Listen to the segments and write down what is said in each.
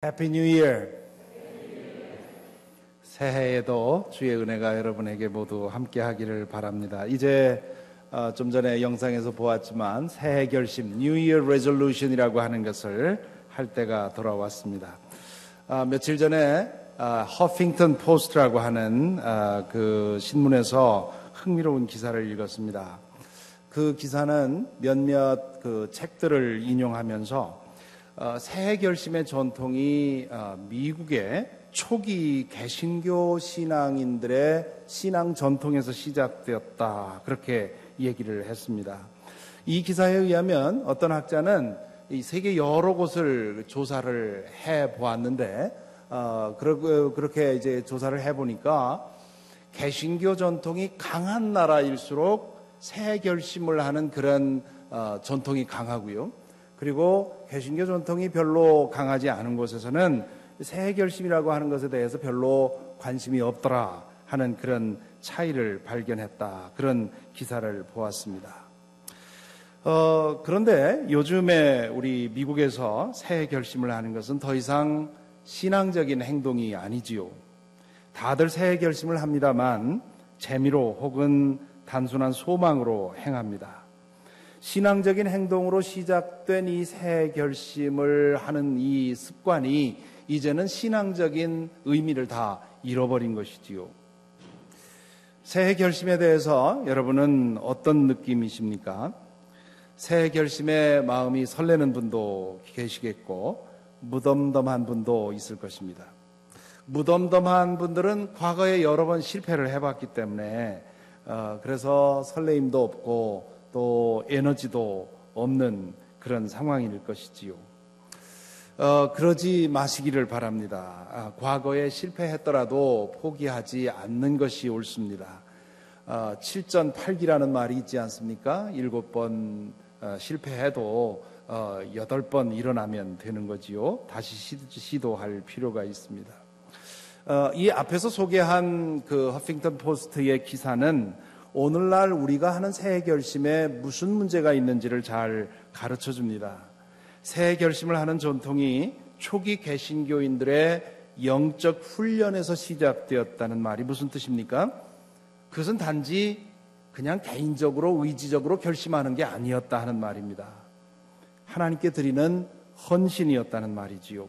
Happy New Year. 새해에도 주의 은혜가 여러분에게 모두 함께 하기를 바랍니다. 이제 좀 전에 영상에서 보았지만 새해 결심, New Year Resolution이라고 하는 것을 할 때가 돌아왔습니다. 며칠 전에 허핑턴 포스트라고 하는 그 신문에서 흥미로운 기사를 읽었습니다. 그 기사는 몇몇 그 책들을 인용하면서 새해 결심의 전통이 미국의 초기 개신교 신앙인들의 신앙 전통에서 시작되었다, 그렇게 얘기를 했습니다. 이 기사에 의하면 어떤 학자는 이 세계 여러 곳을 조사를 해 보았는데 그렇게 이제 조사를 해 보니까 개신교 전통이 강한 나라일수록 새해 결심을 하는 그런 전통이 강하고요. 그리고 개신교 전통이 별로 강하지 않은 곳에서는 새해 결심이라고 하는 것에 대해서 별로 관심이 없더라 하는 그런 차이를 발견했다, 그런 기사를 보았습니다. 그런데 요즘에 우리 미국에서 새해 결심을 하는 것은 더 이상 신앙적인 행동이 아니지요. 다들 새해 결심을 합니다만 재미로 혹은 단순한 소망으로 행합니다. 신앙적인 행동으로 시작된 이 새해 결심을 하는 이 습관이 이제는 신앙적인 의미를 다 잃어버린 것이지요. 새해 결심에 대해서 여러분은 어떤 느낌이십니까? 새해 결심에 마음이 설레는 분도 계시겠고 무덤덤한 분도 있을 것입니다. 무덤덤한 분들은 과거에 여러 번 실패를 해봤기 때문에 그래서 설레임도 없고 또 에너지도 없는 그런 상황일 것이지요. 그러지 마시기를 바랍니다. 과거에 실패했더라도 포기하지 않는 것이 옳습니다. 7전8기라는 말이 있지 않습니까? 7번 실패해도 8번 일어나면 되는 거지요. 다시 시도할 필요가 있습니다. 이 앞에서 소개한 그 허핑턴 포스트의 기사는 오늘날 우리가 하는 새해 결심에 무슨 문제가 있는지를 잘 가르쳐 줍니다. 새해 결심을 하는 전통이 초기 개신교인들의 영적 훈련에서 시작되었다는 말이 무슨 뜻입니까? 그것은 단지 그냥 개인적으로 의지적으로 결심하는 게 아니었다 하는 말입니다. 하나님께 드리는 헌신이었다는 말이지요.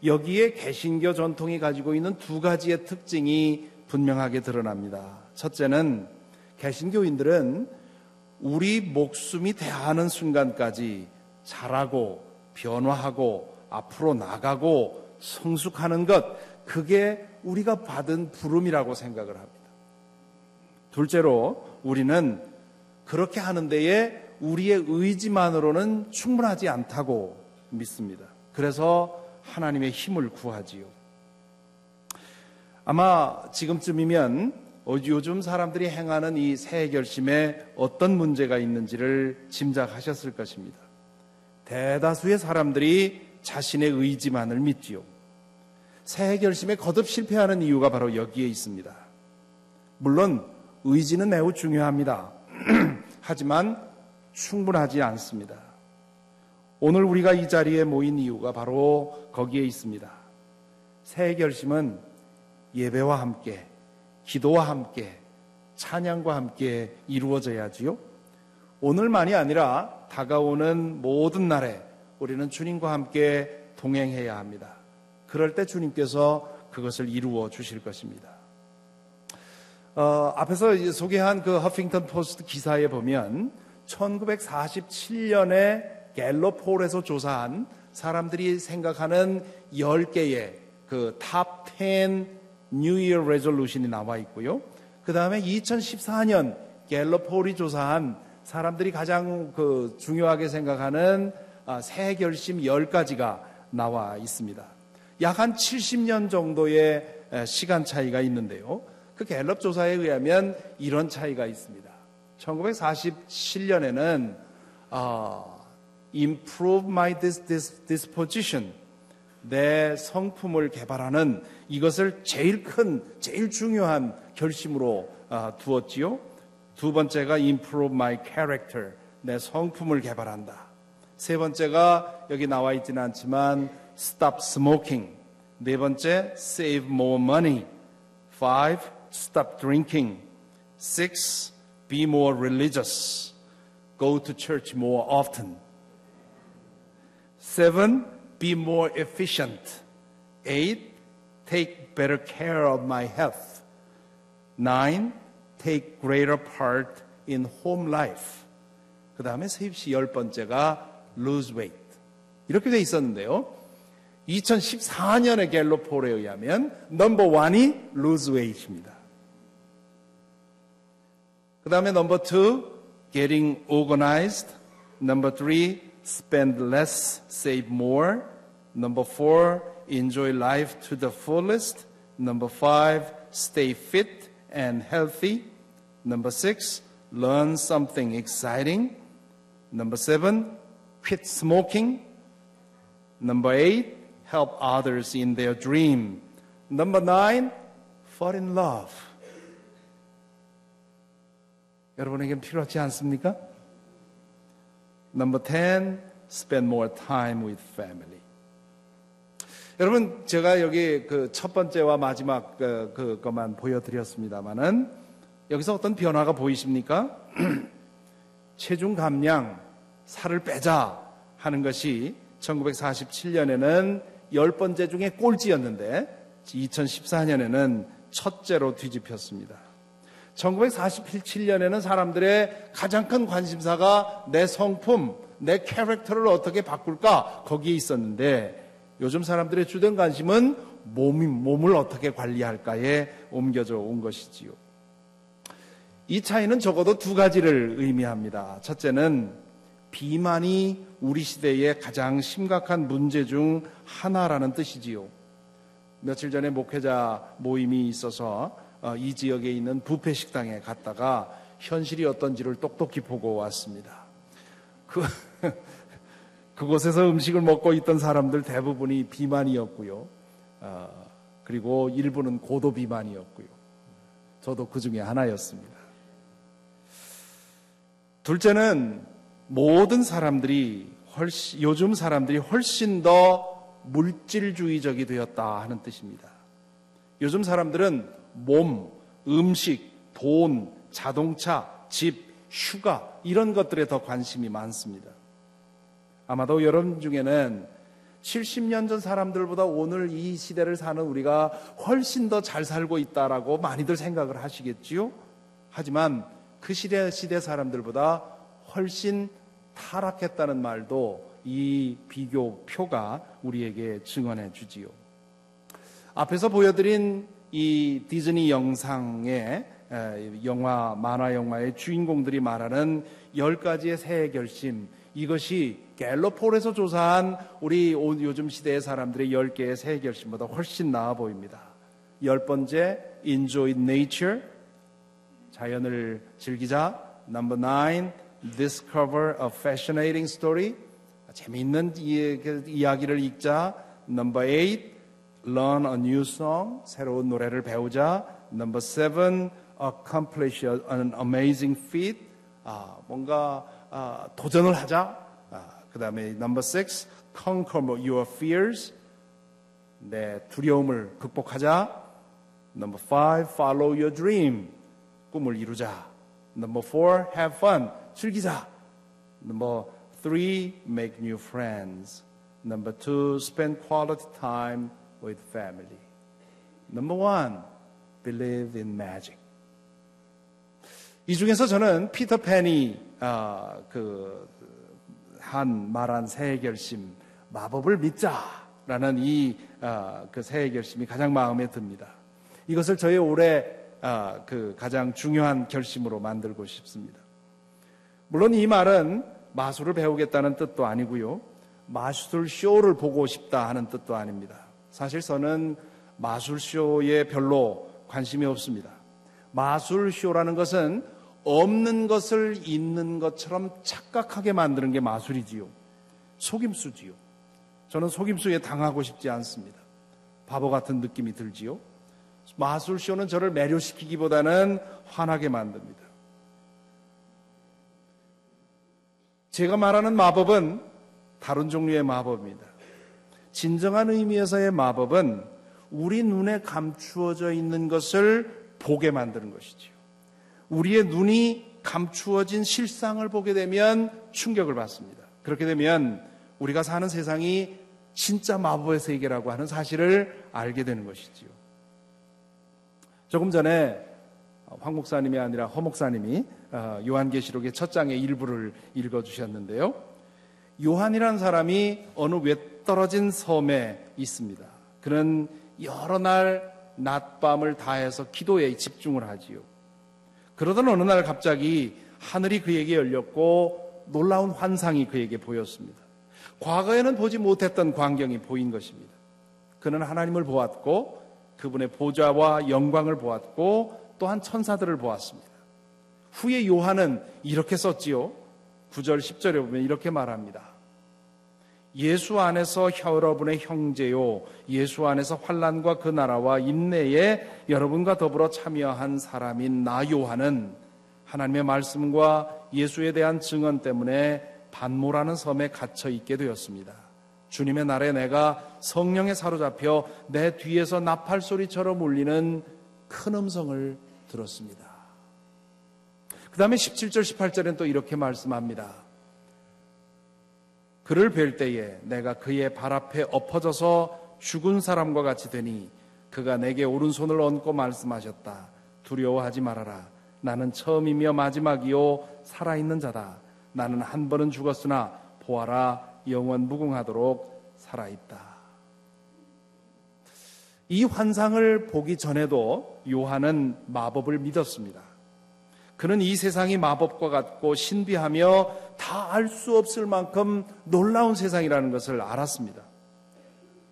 여기에 개신교 전통이 가지고 있는 두 가지의 특징이 분명하게 드러납니다. 첫째는 개신교인들은 우리 목숨이 다하는 순간까지 자라고 변화하고 앞으로 나가고 성숙하는 것, 그게 우리가 받은 부름이라고 생각을 합니다. 둘째로 우리는 그렇게 하는 데에 우리의 의지만으로는 충분하지 않다고 믿습니다. 그래서 하나님의 힘을 구하지요. 아마 지금쯤이면 요즘 사람들이 행하는 이 새해 결심에 어떤 문제가 있는지를 짐작하셨을 것입니다. 대다수의 사람들이 자신의 의지만을 믿지요. 새해 결심에 거듭 실패하는 이유가 바로 여기에 있습니다. 물론 의지는 매우 중요합니다. 하지만 충분하지 않습니다. 오늘 우리가 이 자리에 모인 이유가 바로 거기에 있습니다. 새해 결심은 예배와 함께, 기도와 함께, 찬양과 함께 이루어져야지요. 오늘만이 아니라 다가오는 모든 날에 우리는 주님과 함께 동행해야 합니다. 그럴 때 주님께서 그것을 이루어 주실 것입니다. 앞에서 소개한 그 허핑턴 포스트 기사에 보면 1947년에 갤럽 폴에서 조사한 사람들이 생각하는 10개의 그 탑 10 New Year Resolution이 나와 있고요. 그 다음에 2014년 갤럽 폴이 조사한 사람들이 가장 그 중요하게 생각하는 새해 결심 10가지가 나와 있습니다. 약 한 70년 정도의 시간 차이가 있는데요. 그 갤럽 조사에 의하면 이런 차이가 있습니다. 1947년에는 Improve my disposition, 내 성품을 개발하는 이것을 제일 중요한 결심으로 두었지요. 두 번째가 Improve my character, 내 성품을 개발한다. 세 번째가 여기 나와 있지는 않지만 stop smoking. 네 번째, save more money. 5, stop drinking. 6, be more religious. Go to church more often. 7, be more efficient. 8, take better care of my health. 9, take greater part in home life. 그 다음에 10번째가 lose weight. 이렇게 돼 있었는데요. 2014년의 갤럽 폴에 의하면 넘버 1이 lose weight입니다. 그 다음에 넘버 2, getting organized. 넘버 3, spend less, save more. 넘버 4, enjoy life to the fullest. Number 5, stay fit and healthy. Number 6, learn something exciting. Number 7, quit smoking. Number 8, help others in their dream. Number 9, fall in love. 여러분에겐 필요하지 않습니까? Number 10, spend more time with family. 여러분, 제가 여기 그 첫 번째와 마지막 그것만 보여드렸습니다만은 여기서 어떤 변화가 보이십니까? 체중 감량, 살을 빼자 하는 것이 1947년에는 10번째 중에 꼴찌였는데 2014년에는 첫째로 뒤집혔습니다. 1947년에는 사람들의 가장 큰 관심사가 내 성품, 내 캐릭터를 어떻게 바꿀까 거기에 있었는데 요즘 사람들의 주된 관심은 몸을 어떻게 관리할까에 옮겨져 온 것이지요. 이 차이는 적어도 두 가지를 의미합니다. 첫째는 비만이 우리 시대의 가장 심각한 문제 중 하나라는 뜻이지요. 며칠 전에 목회자 모임이 있어서 이 지역에 있는 뷔페 식당에 갔다가 현실이 어떤지를 똑똑히 보고 왔습니다. 그곳에서 음식을 먹고 있던 사람들 대부분이 비만이었고요. 그리고 일부는 고도 비만이었고요. 저도 그 중에 하나였습니다. 둘째는 모든 사람들이 요즘 사람들이 훨씬 더 물질주의적이 되었다 하는 뜻입니다. 요즘 사람들은 몸, 음식, 돈, 자동차, 집, 휴가 이런 것들에 더 관심이 많습니다. 아마도 여러분 중에는 70년 전 사람들보다 오늘 이 시대를 사는 우리가 훨씬 더 잘 살고 있다라고 많이들 생각을 하시겠지요. 하지만 그 시대 사람들보다 훨씬 타락했다는 말도 이 비교표가 우리에게 증언해 주지요. 앞에서 보여드린 이 디즈니 영상의 만화 영화의 주인공들이 말하는 10가지의 새해 결심, 이것이 갤럽폴에서 조사한 우리 요즘 시대의 사람들의 10개의 새해 결심보다 훨씬 나아 보입니다. 10번째, enjoy nature, 자연을 즐기자. Number 9, discover a fascinating story, 재미있는 이야기를 읽자. Number 8, learn a new song, 새로운 노래를 배우자. Number 7, accomplish an amazing feat, 뭔가 도전을 하자. 그 다음에 Number 6, conquer your fears, 내 두려움을 극복하자. Number 5, follow your dream, 꿈을 이루자. Number 4, have fun, 즐기자. Number 3, make new friends. Number 2, spend quality time with family. Number 1, believe in magic. 이 중에서 저는 피터팬이 말한 새해 결심, 마법을 믿자라는 그 새해 결심이 가장 마음에 듭니다. 이것을 저의 올해 가장 중요한 결심으로 만들고 싶습니다. 물론 이 말은 마술을 배우겠다는 뜻도 아니고요, 마술 쇼를 보고 싶다 하는 뜻도 아닙니다. 사실 저는 마술 쇼에 별로 관심이 없습니다. 마술 쇼라는 것은 없는 것을 있는 것처럼 착각하게 만드는 게 마술이지요. 속임수지요. 저는 속임수에 당하고 싶지 않습니다. 바보 같은 느낌이 들지요. 마술쇼는 저를 매료시키기보다는 화나게 만듭니다. 제가 말하는 마법은 다른 종류의 마법입니다. 진정한 의미에서의 마법은 우리 눈에 감추어져 있는 것을 보게 만드는 것이지요. 우리의 눈이 감추어진 실상을 보게 되면 충격을 받습니다. 그렇게 되면 우리가 사는 세상이 진짜 마법의 세계라고 하는 사실을 알게 되는 것이지요. 조금 전에 황 목사님이 아니라 허 목사님이 요한계시록의 첫 장의 일부를 읽어주셨는데요. 요한이라는 사람이 어느 외떨어진 섬에 있습니다. 그는 여러 날 낮밤을 다해서 기도에 집중을 하지요. 그러던 어느 날 갑자기 하늘이 그에게 열렸고 놀라운 환상이 그에게 보였습니다. 과거에는 보지 못했던 광경이 보인 것입니다. 그는 하나님을 보았고 그분의 보좌와 영광을 보았고 또한 천사들을 보았습니다. 후에 요한은 이렇게 썼지요. 9절 10절에 보면 이렇게 말합니다. 예수 안에서 여러분의 형제요, 예수 안에서 환난과 그 나라와 인내에 여러분과 더불어 참여한 사람인 나 요한은 하나님의 말씀과 예수에 대한 증언 때문에 반모라는 섬에 갇혀 있게 되었습니다. 주님의 날에 내가 성령에 사로잡혀 내 뒤에서 나팔 소리처럼 울리는 큰 음성을 들었습니다. 그 다음에 17절 18절엔 또 이렇게 말씀합니다. 그를 뵐 때에 내가 그의 발 앞에 엎어져서 죽은 사람과 같이 되니 그가 내게 오른손을 얹고 말씀하셨다. 두려워하지 말아라. 나는 처음이며 마지막이요 살아있는 자다. 나는 한 번은 죽었으나 보아라 영원 무궁하도록 살아있다. 이 환상을 보기 전에도 요한은 마법을 믿었습니다. 그는 이 세상이 마법과 같고 신비하며 다 알 수 없을 만큼 놀라운 세상이라는 것을 알았습니다.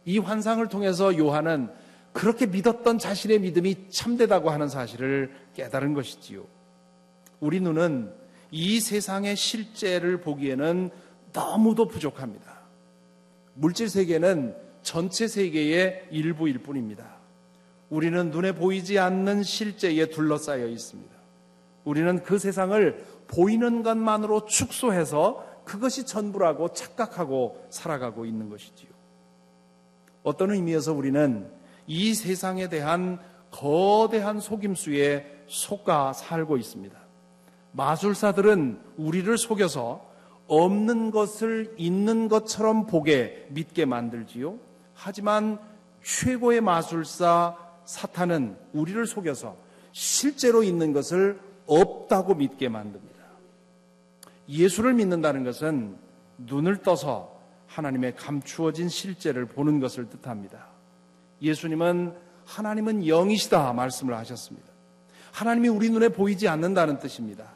이 환상을 통해서 요한은 그렇게 믿었던 자신의 믿음이 참되다고 하는 사실을 깨달은 것이지요. 우리 눈은 이 세상의 실제를 보기에는 너무도 부족합니다. 물질 세계는 전체 세계의 일부일 뿐입니다. 우리는 눈에 보이지 않는 실제에 둘러싸여 있습니다. 우리는 그 세상을 보이는 것만으로 축소해서 그것이 전부라고 착각하고 살아가고 있는 것이지요. 어떤 의미에서 우리는 이 세상에 대한 거대한 속임수에 속아 살고 있습니다. 마술사들은 우리를 속여서 없는 것을 있는 것처럼 보게 믿게 만들지요. 하지만 최고의 마술사 사탄은 우리를 속여서 실제로 있는 것을 없다고 믿게 만듭니다. 예수를 믿는다는 것은 눈을 떠서 하나님의 감추어진 실제를 보는 것을 뜻합니다. 예수님은 하나님은 영이시다 말씀을 하셨습니다. 하나님이 우리 눈에 보이지 않는다는 뜻입니다.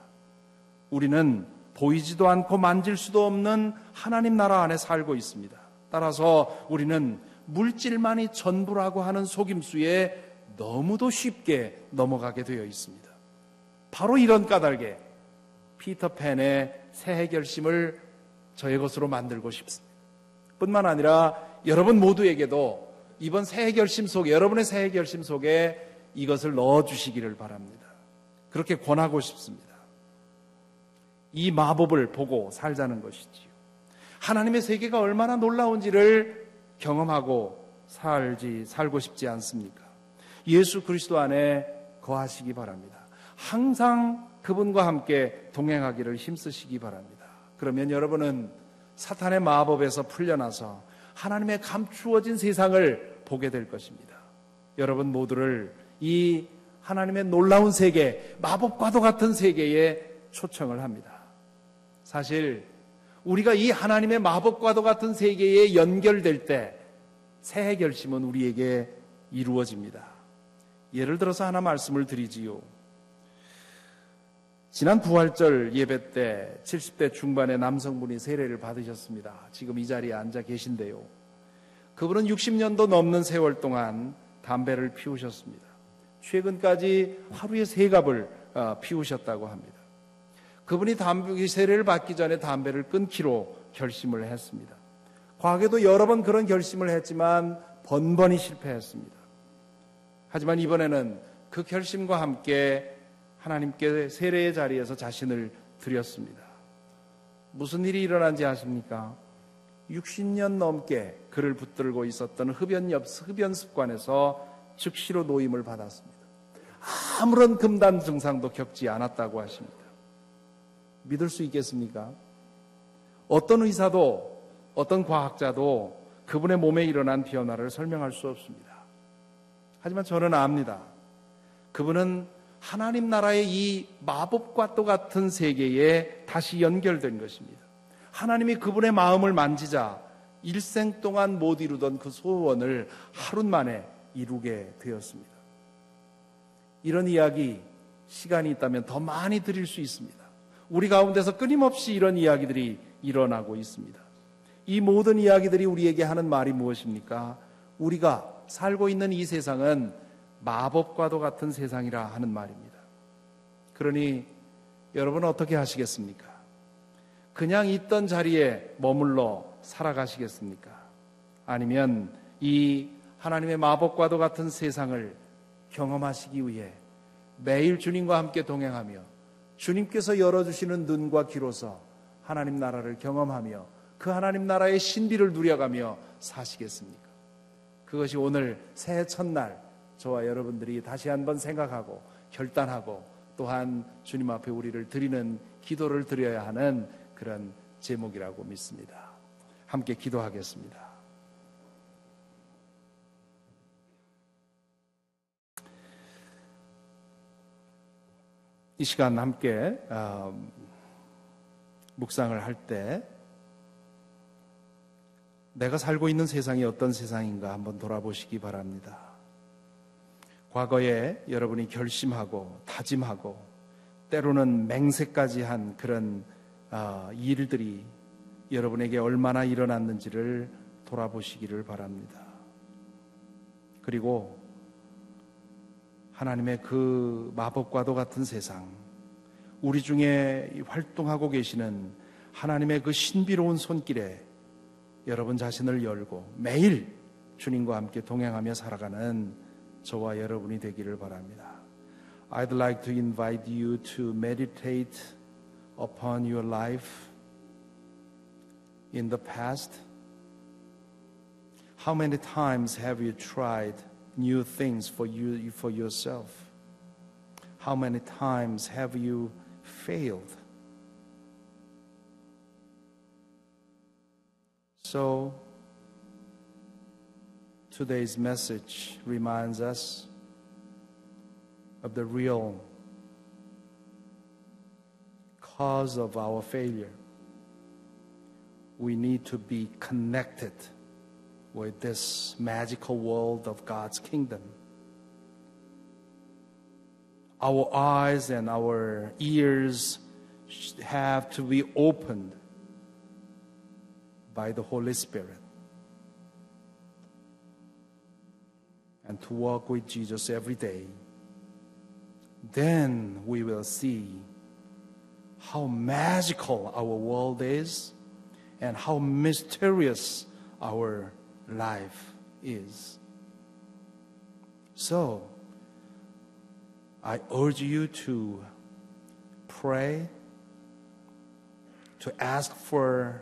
우리는 보이지도 않고 만질 수도 없는 하나님 나라 안에 살고 있습니다. 따라서 우리는 물질만이 전부라고 하는 속임수에 너무도 쉽게 넘어가게 되어 있습니다. 바로 이런 까닭에 피터팬의 새해 결심을 저의 것으로 만들고 싶습니다. 뿐만 아니라 여러분 모두에게도 이번 새해 결심 속에, 여러분의 새해 결심 속에 이것을 넣어주시기를 바랍니다. 그렇게 권하고 싶습니다. 이 마법을 보고 살자는 것이지요. 하나님의 세계가 얼마나 놀라운지를 경험하고 살고 싶지 않습니까? 예수 그리스도 안에 거하시기 바랍니다. 항상 그분과 함께 동행하기를 힘쓰시기 바랍니다. 그러면 여러분은 사탄의 마법에서 풀려나서 하나님의 감추어진 세상을 보게 될 것입니다. 여러분 모두를 이 하나님의 놀라운 세계, 마법과도 같은 세계에 초청을 합니다. 사실 우리가 이 하나님의 마법과도 같은 세계에 연결될 때 새해 결심은 우리에게 이루어집니다. 예를 들어서 하나 말씀을 드리지요. 지난 부활절 예배 때 70대 중반의 남성분이 세례를 받으셨습니다. 지금 이 자리에 앉아 계신데요. 그분은 60년도 넘는 세월 동안 담배를 피우셨습니다. 최근까지 하루에 3갑을 피우셨다고 합니다. 그분이 세례를 받기 전에 담배를 끊기로 결심을 했습니다. 과거에도 여러 번 그런 결심을 했지만 번번이 실패했습니다. 하지만 이번에는 그 결심과 함께 하나님께 세례의 자리에서 자신을 드렸습니다. 무슨 일이 일어난지 아십니까? 60년 넘게 그를 붙들고 있었던 흡연 습관에서 즉시로 노임을 받았습니다. 아무런 금단 증상도 겪지 않았다고 하십니다. 믿을 수 있겠습니까? 어떤 의사도 어떤 과학자도 그분의 몸에 일어난 변화를 설명할 수 없습니다. 하지만 저는 압니다. 그분은 하나님 나라의 이 마법과 똑같은 세계에 다시 연결된 것입니다. 하나님이 그분의 마음을 만지자 일생 동안 못 이루던 그 소원을 하루 만에 이루게 되었습니다. 이런 이야기 시간이 있다면 더 많이 드릴 수 있습니다. 우리 가운데서 끊임없이 이런 이야기들이 일어나고 있습니다. 이 모든 이야기들이 우리에게 하는 말이 무엇입니까? 우리가 살고 있는 이 세상은 마법과도 같은 세상이라 하는 말입니다. 그러니 여러분 어떻게 하시겠습니까? 그냥 있던 자리에 머물러 살아가시겠습니까? 아니면 이 하나님의 마법과도 같은 세상을 경험하시기 위해 매일 주님과 함께 동행하며 주님께서 열어주시는 눈과 귀로서 하나님 나라를 경험하며 그 하나님 나라의 신비를 누려가며 사시겠습니까? 그것이 오늘 새해 첫날 저와 여러분들이 다시 한번 생각하고 결단하고 또한 주님 앞에 우리를 드리는 기도를 드려야 하는 그런 제목이라고 믿습니다. 함께 기도하겠습니다. 이 시간 함께 묵상을 할 때 내가 살고 있는 세상이 어떤 세상인가 한번 돌아보시기 바랍니다. 과거에 여러분이 결심하고 다짐하고 때로는 맹세까지 한 그런 일들이 여러분에게 얼마나 일어났는지를 돌아보시기를 바랍니다. 그리고 하나님의 그 마법과도 같은 세상, 우리 중에 활동하고 계시는 하나님의 그 신비로운 손길에 여러분 자신을 열고 매일 주님과 함께 동행하며 살아가는 저와 여러분이 되기를 바랍니다. I'd like to invite you to meditate upon your life in the past. How many times have you tried new things for yourself? How many times have you failed? So, today's message reminds us of the real cause of our failure. We need to be connected with this magical world of God's kingdom. Our eyes and our ears have to be opened by the Holy Spirit and to walk with Jesus every day. Then we will see how magical our world is and how mysterious our life is. So, I urge you to pray, to ask for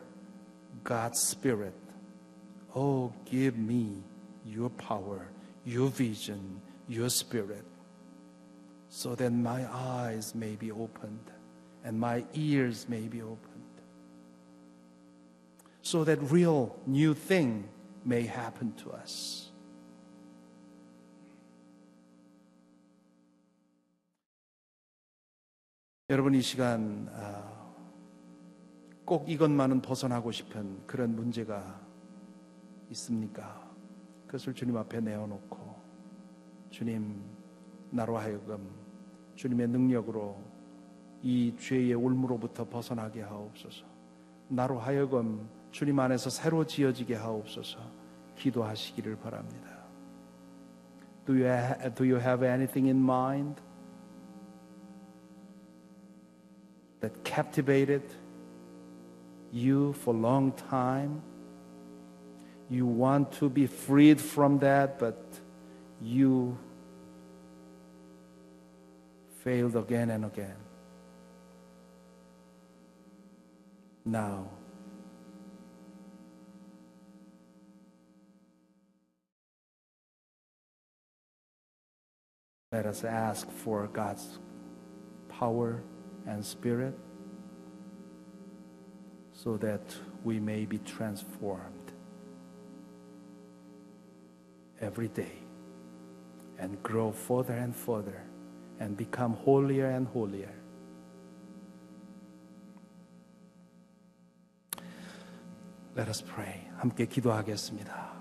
God's Spirit. Oh, give me your power, your vision, your Spirit, so that my eyes may be opened and my ears may be opened, so that real new thing may happen to us. 여러분 이 시간 꼭 이것만은 벗어나고 싶은 그런 문제가 있습니까? 그것을 주님 앞에 내어놓고 주님 나로 하여금 주님의 능력으로 이 죄의 올무로부터 벗어나게 하옵소서. 나로 하여금 주님 안에서 새로 지어지게 하옵소서. 기도하시기를 바랍니다. Do you have anything in mind that captivated you for a long time? You want to be freed from that, but you failed again and again. Now, Let us ask for God's power and spirit so that we may be transformed every day and grow further and further and become holier and holier. Let us pray. 함께 기도하겠습니다.